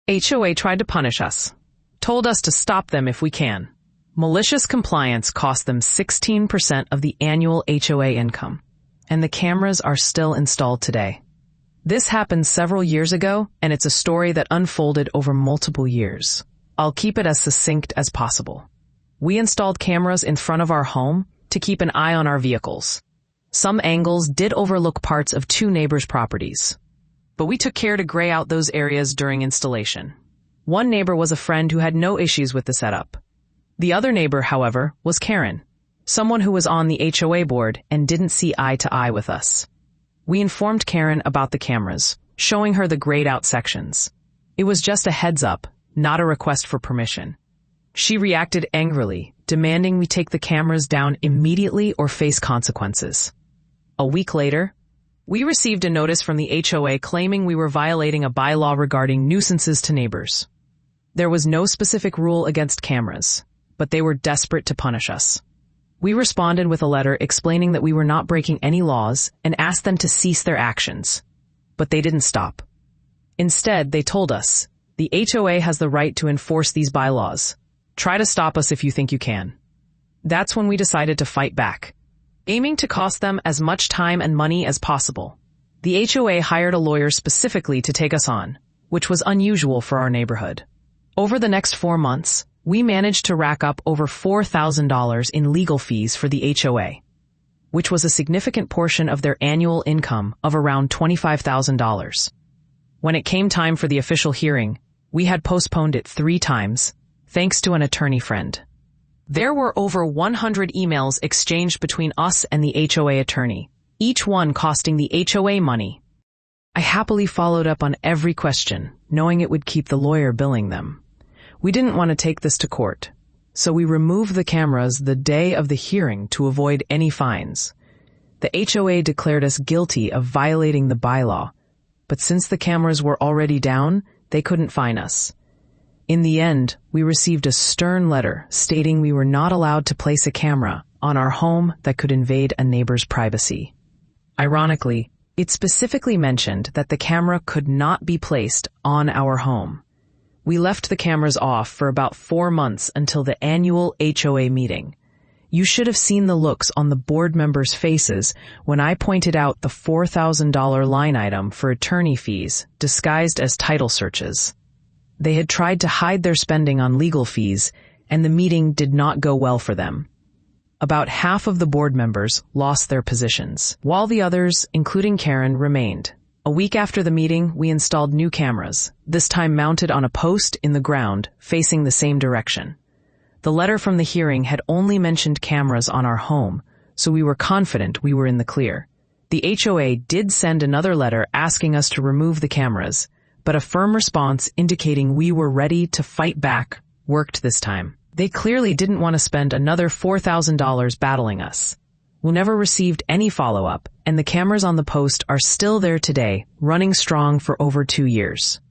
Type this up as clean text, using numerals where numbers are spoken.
HOA tried to punish us, told us to stop them if we can. Malicious compliance cost them 16% of the annual HOA income, and the cameras are still installed today. This happened several years ago, and it's a story that unfolded over multiple years. I'll keep it as succinct as possible. We installed cameras in front of our home to keep an eye on our vehicles. Some angles did overlook parts of two neighbors' properties, but we took care to gray out those areas during installation. One neighbor was a friend who had no issues with the setup. The other neighbor, however, was Karen, someone who was on the HOA board and didn't see eye to eye with us. We informed Karen about the cameras, showing her the grayed-out sections. It was just a heads-up, not a request for permission. She reacted angrily, demanding we take the cameras down immediately or face consequences. A week later, we received a notice from the HOA claiming we were violating a bylaw regarding nuisances to neighbors. There was no specific rule against cameras, but they were desperate to punish us. We responded with a letter explaining that we were not breaking any laws and asked them to cease their actions. But they didn't stop. Instead, they told us, the HOA has the right to enforce these bylaws. Try to stop us if you think you can. That's when we decided to fight back, aiming to cost them as much time and money as possible. The HOA hired a lawyer specifically to take us on, which was unusual for our neighborhood. Over the next 4 months, we managed to rack up over $4,000 in legal fees for the HOA, which was a significant portion of their annual income of around $25,000. When it came time for the official hearing, we had postponed it 3 times, thanks to an attorney friend. There were over 100 emails exchanged between us and the HOA attorney, each one costing the HOA money. I happily followed up on every question, knowing it would keep the lawyer billing them. We didn't want to take this to court, so we removed the cameras the day of the hearing to avoid any fines. The HOA declared us guilty of violating the bylaw, but since the cameras were already down, they couldn't fine us. In the end, we received a stern letter stating we were not allowed to place a camera on our home that could invade a neighbor's privacy. Ironically, it specifically mentioned that the camera could not be placed on our home. We left the cameras off for about 4 months until the annual HOA meeting. You should have seen the looks on the board members' faces when I pointed out the $4,000 line item for attorney fees disguised as title searches. They had tried to hide their spending on legal fees, and the meeting did not go well for them. About half of the board members lost their positions, while the others, including Karen, remained. A week after the meeting, we installed new cameras, this time mounted on a post in the ground, facing the same direction. The letter from the hearing had only mentioned cameras on our home, so we were confident we were in the clear. The HOA did send another letter asking us to remove the cameras, but a firm response indicating we were ready to fight back worked this time. They clearly didn't want to spend another $4,000 battling us. We never received any follow-up, and the cameras on the post are still there today, running strong for over 2 years.